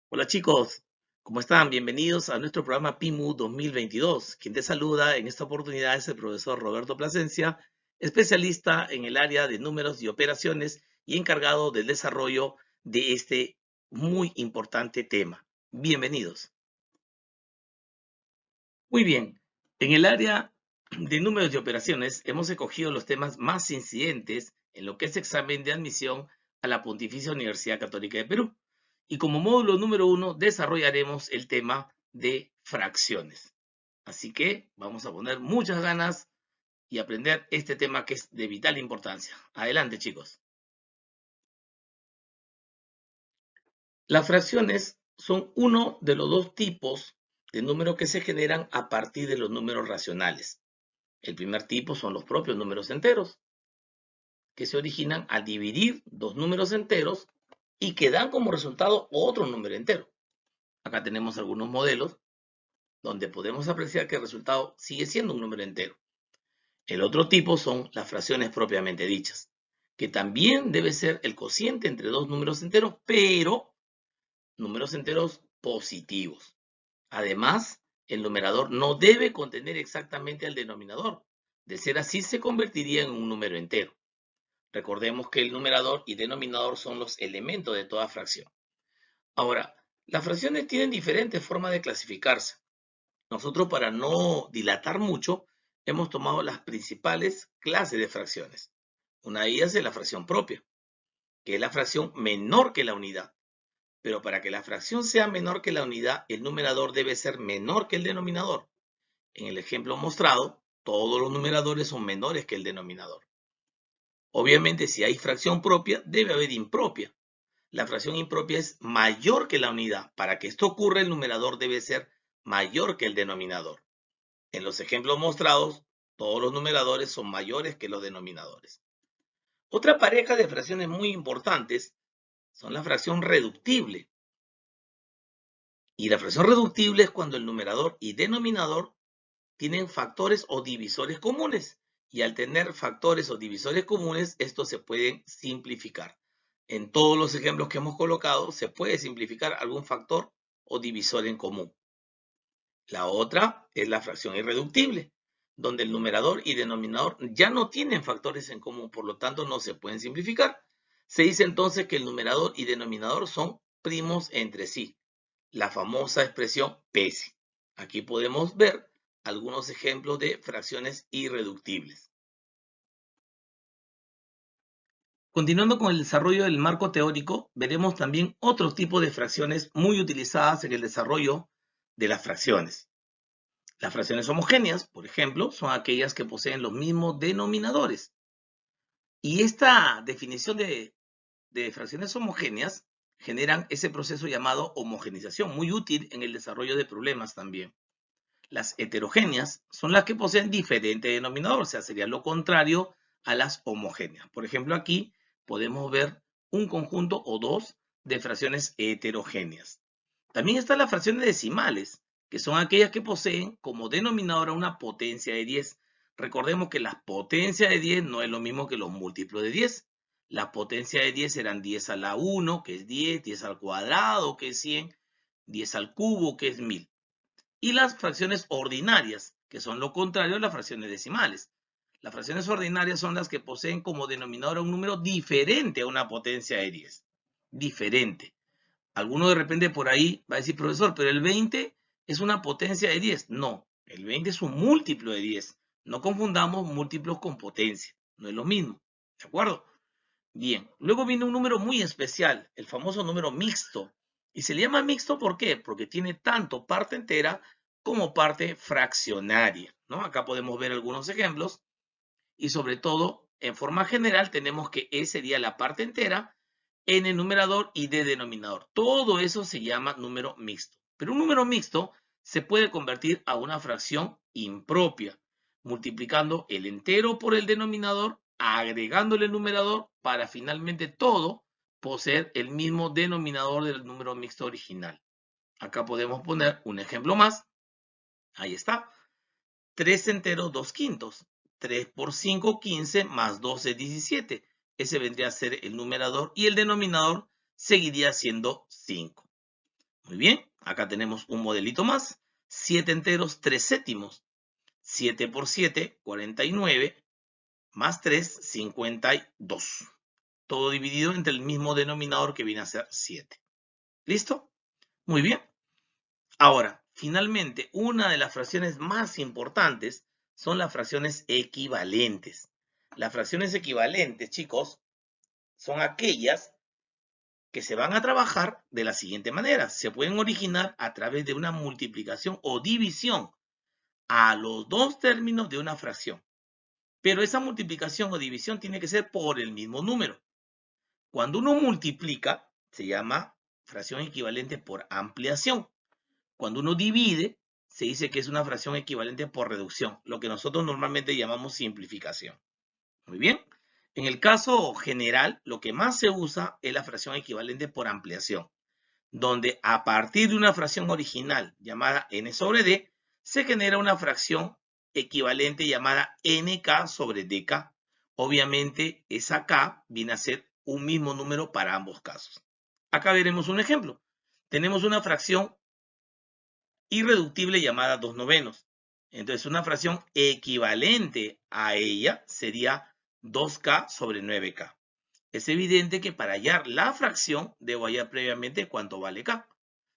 Hola chicos, ¿cómo están? Bienvenidos a nuestro programa PIMU 2022. Quien te saluda en esta oportunidad es el profesor Roberto Plasencia, especialista en el área de números y operaciones y encargado del desarrollo de este muy importante tema. Bienvenidos. Muy bien, en el área de números y operaciones hemos escogido los temas más incidentes en lo que es examen de admisión a la Pontificia Universidad Católica de Perú. Y como módulo número 1 desarrollaremos el tema de fracciones. Así que vamos a poner muchas ganas y aprender este tema que es de vital importancia. Adelante, chicos. Las fracciones son uno de los dos tipos de números que se generan a partir de los números racionales. El primer tipo son los propios números enteros, que se originan al dividir dos números enteros y que dan como resultado otro número entero. Acá tenemos algunos modelos donde podemos apreciar que el resultado sigue siendo un número entero. El otro tipo son las fracciones propiamente dichas, que también debe ser el cociente entre dos números enteros, pero números enteros positivos. Además, el numerador no debe contener exactamente al denominador. De ser así, se convertiría en un número entero. Recordemos que el numerador y denominador son los elementos de toda fracción. Ahora, las fracciones tienen diferentes formas de clasificarse. Nosotros, para no dilatar mucho, hemos tomado las principales clases de fracciones. Una de ellas es la fracción propia, que es la fracción menor que la unidad. Pero para que la fracción sea menor que la unidad, el numerador debe ser menor que el denominador. En el ejemplo mostrado, todos los numeradores son menores que el denominador. Obviamente, si hay fracción propia, debe haber impropia. La fracción impropia es mayor que la unidad. Para que esto ocurra, el numerador debe ser mayor que el denominador. En los ejemplos mostrados, todos los numeradores son mayores que los denominadores. Otra pareja de fracciones muy importantes son la fracción reductible. Y la fracción reductible es cuando el numerador y denominador tienen factores o divisores comunes. Y al tener factores o divisores comunes, estos se pueden simplificar. En todos los ejemplos que hemos colocado, se puede simplificar algún factor o divisor en común. La otra es la fracción irreductible, donde el numerador y denominador ya no tienen factores en común, por lo tanto no se pueden simplificar. Se dice entonces que el numerador y denominador son primos entre sí, la famosa expresión PESI. Aquí podemos ver algunos ejemplos de fracciones irreductibles. Continuando con el desarrollo del marco teórico, veremos también otros tipos de fracciones muy utilizadas en el desarrollo de las fracciones. Las fracciones homogéneas, por ejemplo, son aquellas que poseen los mismos denominadores. Y esta definición de fracciones homogéneas generan ese proceso llamado homogenización, muy útil en el desarrollo de problemas también. Las heterogéneas son las que poseen diferente denominador, o sea, sería lo contrario a las homogéneas. Por ejemplo, aquí podemos ver un conjunto o dos de fracciones heterogéneas. También están las fracciones decimales, que son aquellas que poseen como denominador una potencia de 10. Recordemos que la potencia de 10 no es lo mismo que los múltiplos de 10. La potencia de 10 serán 10 a la 1, que es 10, 10 al cuadrado, que es 100, 10 al cubo, que es 1000. Y las fracciones ordinarias, que son lo contrario a las fracciones decimales. Las fracciones ordinarias son las que poseen como denominador un número diferente a una potencia de 10. Diferente. Alguno de repente por ahí va a decir, profesor, pero el 20 es una potencia de 10. No, el 20 es un múltiplo de 10. No confundamos múltiplos con potencia. No es lo mismo. ¿De acuerdo? Bien. Luego viene un número muy especial, el famoso número mixto. Y se le llama mixto, ¿por qué? Porque tiene tanto parte entera como parte fraccionaria, ¿no? Acá podemos ver algunos ejemplos. Y sobre todo, en forma general, tenemos que E sería la parte entera en el numerador y de denominador. Todo eso se llama número mixto. Pero un número mixto se puede convertir a una fracción impropia, multiplicando el entero por el denominador, agregándole el numerador para finalmente todo poseer el mismo denominador del número mixto original. Acá podemos poner un ejemplo más. Ahí está. 3 enteros, 2 quintos. 3 por 5, 15, más 12, 17. Ese vendría a ser el numerador y el denominador seguiría siendo 5. Muy bien, acá tenemos un modelito más. 7 enteros, 3 séptimos. 7 por 7, 49, más 3, 52. Todo dividido entre el mismo denominador que viene a ser 7. ¿Listo? Muy bien. Ahora, finalmente, una de las fracciones más importantes son las fracciones equivalentes. Las fracciones equivalentes, chicos, son aquellas que se van a trabajar de la siguiente manera. Se pueden originar a través de una multiplicación o división a los dos términos de una fracción. Pero esa multiplicación o división tiene que ser por el mismo número. Cuando uno multiplica, se llama fracción equivalente por ampliación. Cuando uno divide, se dice que es una fracción equivalente por reducción, lo que nosotros normalmente llamamos simplificación. Muy bien. En el caso general, lo que más se usa es la fracción equivalente por ampliación, donde a partir de una fracción original llamada n sobre d, se genera una fracción equivalente llamada nk sobre dk. Obviamente, esa k viene a ser un mismo número para ambos casos. Acá veremos un ejemplo. Tenemos una fracción irreductible llamada 2 novenos. Entonces, una fracción equivalente a ella sería 2k sobre 9k. Es evidente que para hallar la fracción debo hallar previamente cuánto vale k.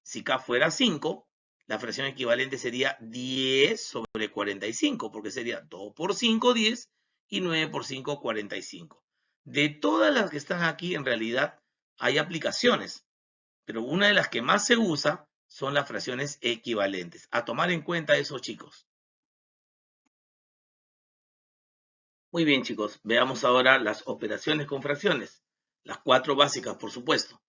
Si k fuera 5, la fracción equivalente sería 10 sobre 45, porque sería 2 por 5, 10, y 9 por 5, 45. De todas las que están aquí, en realidad, hay aplicaciones, pero una de las que más se usa son las fracciones equivalentes. A tomar en cuenta eso, chicos. Muy bien, chicos. Veamos ahora las operaciones con fracciones. Las 4 básicas, por supuesto.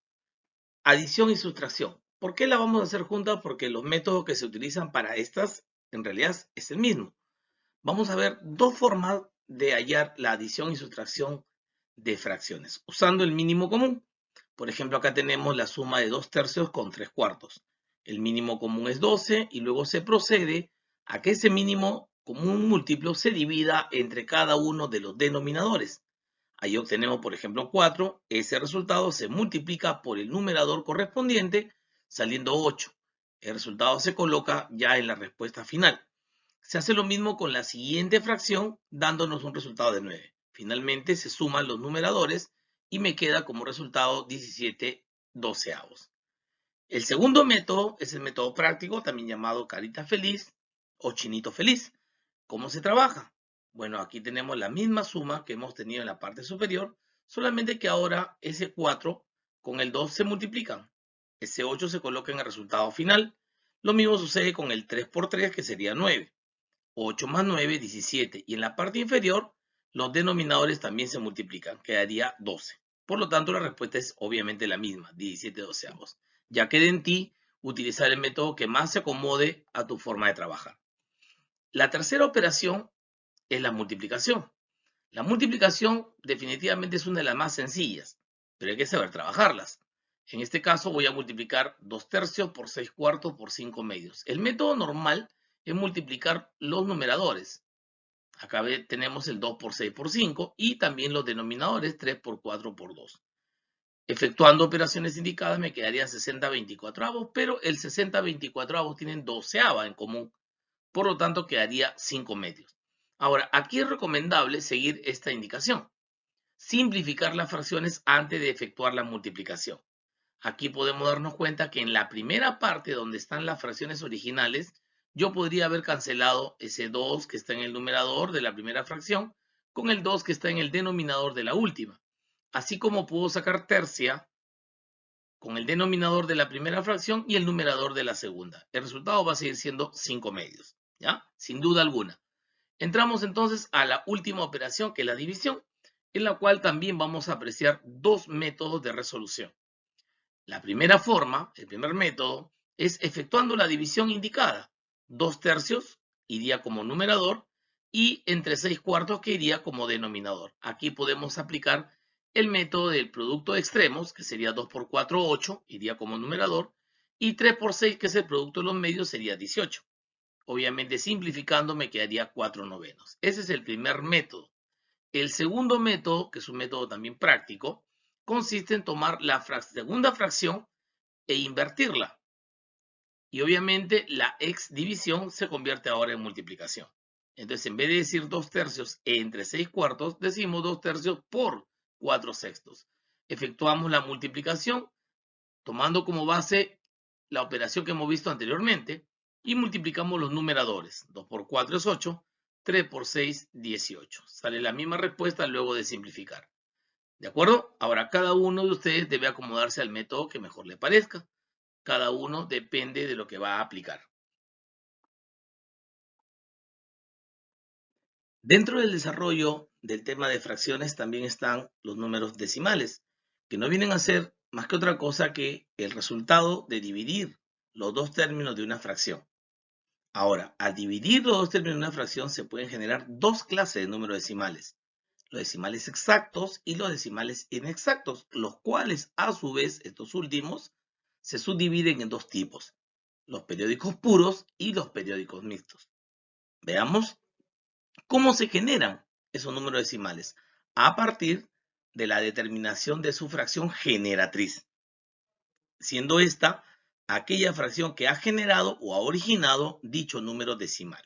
Adición y sustracción. ¿Por qué la vamos a hacer juntas? Porque los métodos que se utilizan para estas, en realidad, es el mismo. Vamos a ver dos formas de hallar la adición y sustracción de fracciones, usando el mínimo común. Por ejemplo, acá tenemos la suma de 2 tercios con 3 cuartos. El mínimo común es 12 y luego se procede a que ese mínimo común múltiplo se divida entre cada uno de los denominadores. Ahí obtenemos, por ejemplo, 4. Ese resultado se multiplica por el numerador correspondiente, saliendo 8. El resultado se coloca ya en la respuesta final. Se hace lo mismo con la siguiente fracción, dándonos un resultado de 9. Finalmente se suman los numeradores y me queda como resultado 17 doceavos. El segundo método es el método práctico, también llamado carita feliz o chinito feliz. ¿Cómo se trabaja? Bueno, aquí tenemos la misma suma que hemos tenido en la parte superior, solamente que ahora ese 4 con el 2 se multiplican. Ese 8 se coloca en el resultado final. Lo mismo sucede con el 3 por 3, que sería 9. 8 más 9, 17. Y en la parte inferior, los denominadores también se multiplican. Quedaría 12. Por lo tanto, la respuesta es obviamente la misma, 17 doceavos. Ya queda en ti utilizar el método que más se acomode a tu forma de trabajar. La tercera operación es la multiplicación. La multiplicación definitivamente es una de las más sencillas, pero hay que saber trabajarlas. En este caso voy a multiplicar 2 tercios por 6 cuartos por 5 medios. El método normal es multiplicar los numeradores. Acá tenemos el 2 por 6 por 5 y también los denominadores 3 por 4 por 2. Efectuando operaciones indicadas me quedaría 60 24avos, pero el 60 24avos tienen doceava en común. Por lo tanto, quedaría 5 medios. Ahora, aquí es recomendable seguir esta indicación. Simplificar las fracciones antes de efectuar la multiplicación. Aquí podemos darnos cuenta que en la primera parte donde están las fracciones originales, yo podría haber cancelado ese 2 que está en el numerador de la primera fracción con el 2 que está en el denominador de la última. Así como puedo sacar tercia con el denominador de la primera fracción y el numerador de la segunda. El resultado va a seguir siendo 5 medios, ¿ya? Sin duda alguna. Entramos entonces a la última operación, que es la división, en la cual también vamos a apreciar dos métodos de resolución. La primera forma, el primer método, es efectuando la división indicada. 2 tercios iría como numerador y entre 6 cuartos que iría como denominador. Aquí podemos aplicar el método del producto de extremos, que sería 2 por 4, 8, iría como numerador, y 3 por 6, que es el producto de los medios, sería 18. Obviamente simplificando me quedaría 4 novenos. Ese es el primer método. El segundo método, que es un método también práctico, consiste en tomar la segunda fracción e invertirla. Y obviamente la exdivisión se convierte ahora en multiplicación. Entonces, en vez de decir 2/3 entre 6/4, decimos 2/3 por 4/6. Efectuamos la multiplicación tomando como base la operación que hemos visto anteriormente y multiplicamos los numeradores. 2 por 4 es 8, 3 por 6, 18. Sale la misma respuesta luego de simplificar. ¿De acuerdo? Ahora cada uno de ustedes debe acomodarse al método que mejor le parezca. Cada uno depende de lo que va a aplicar. Dentro del desarrollo del tema de fracciones también están los números decimales, que no vienen a ser más que otra cosa que el resultado de dividir los dos términos de una fracción. Ahora, al dividir los dos términos de una fracción se pueden generar dos clases de números decimales, los decimales exactos y los decimales inexactos, los cuales a su vez, estos últimos, se subdividen en dos tipos, los periódicos puros y los periódicos mixtos. Veamos cómo se generan esos números decimales a partir de la determinación de su fracción generatriz, siendo esta aquella fracción que ha generado o ha originado dicho número decimal.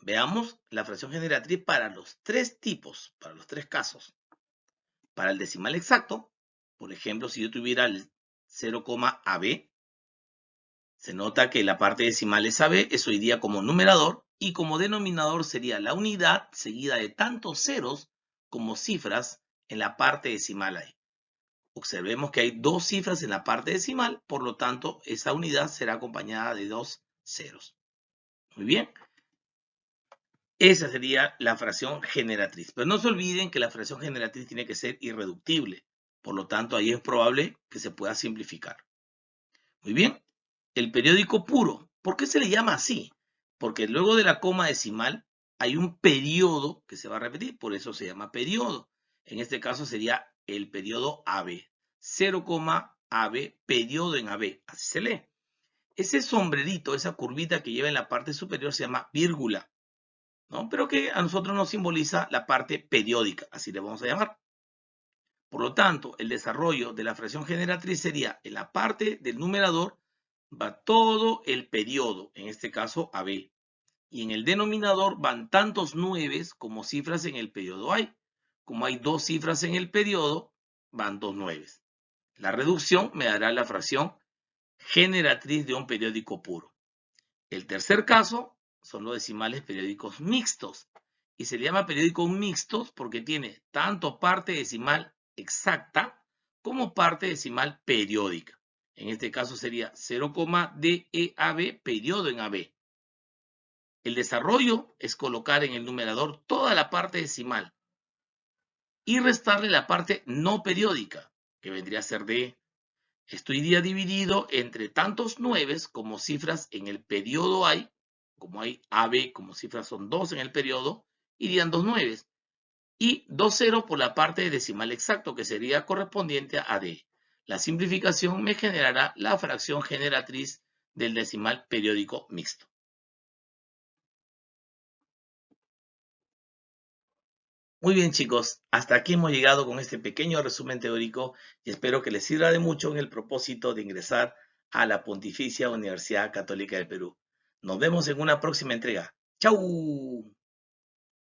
Veamos la fracción generatriz para los tres tipos, para los tres casos. Para el decimal exacto, por ejemplo, si yo tuviera el 0,AB, se nota que la parte decimal es AB, eso iría como numerador, y como denominador sería la unidad seguida de tantos ceros como cifras en la parte decimal ahí. Observemos que hay dos cifras en la parte decimal, por lo tanto, esa unidad será acompañada de dos ceros. Muy bien. Esa sería la fracción generatriz. Pero no se olviden que la fracción generatriz tiene que ser irreductible. Por lo tanto, ahí es probable que se pueda simplificar. Muy bien. El periódico puro. ¿Por qué se le llama así? Porque luego de la coma decimal hay un periodo que se va a repetir. Por eso se llama periodo. En este caso sería el periodo AB. 0, AB, periodo en AB. Así se lee. Ese sombrerito, esa curvita que lleva en la parte superior se llama vírgula, ¿no? Pero que a nosotros nos simboliza la parte periódica, así le vamos a llamar. Por lo tanto, el desarrollo de la fracción generatriz sería en la parte del numerador va todo el periodo, en este caso AB. Y en el denominador van tantos nueves como cifras en el periodo hay. Como hay dos cifras en el periodo, van dos nueves. La reducción me dará la fracción generatriz de un periódico puro. El tercer caso son los decimales periódicos mixtos. Y se le llama periódicos mixtos porque tiene tanto parte decimal exacta como parte decimal periódica. En este caso sería 0,DEAB, periodo en AB. El desarrollo es colocar en el numerador toda la parte decimal y restarle la parte no periódica, que vendría a ser D. Esto iría dividido entre tantos nueves como cifras en el periodo hay, como hay AB como cifras son 2 en el periodo, irían dos nueves. Y 2 ceros por la parte decimal exacto, que sería correspondiente a D. La simplificación me generará la fracción generatriz del decimal periódico mixto. Muy bien, chicos, hasta aquí hemos llegado con este pequeño resumen teórico y espero que les sirva de mucho en el propósito de ingresar a la Pontificia Universidad Católica del Perú. Nos vemos en una próxima entrega. ¡Chau!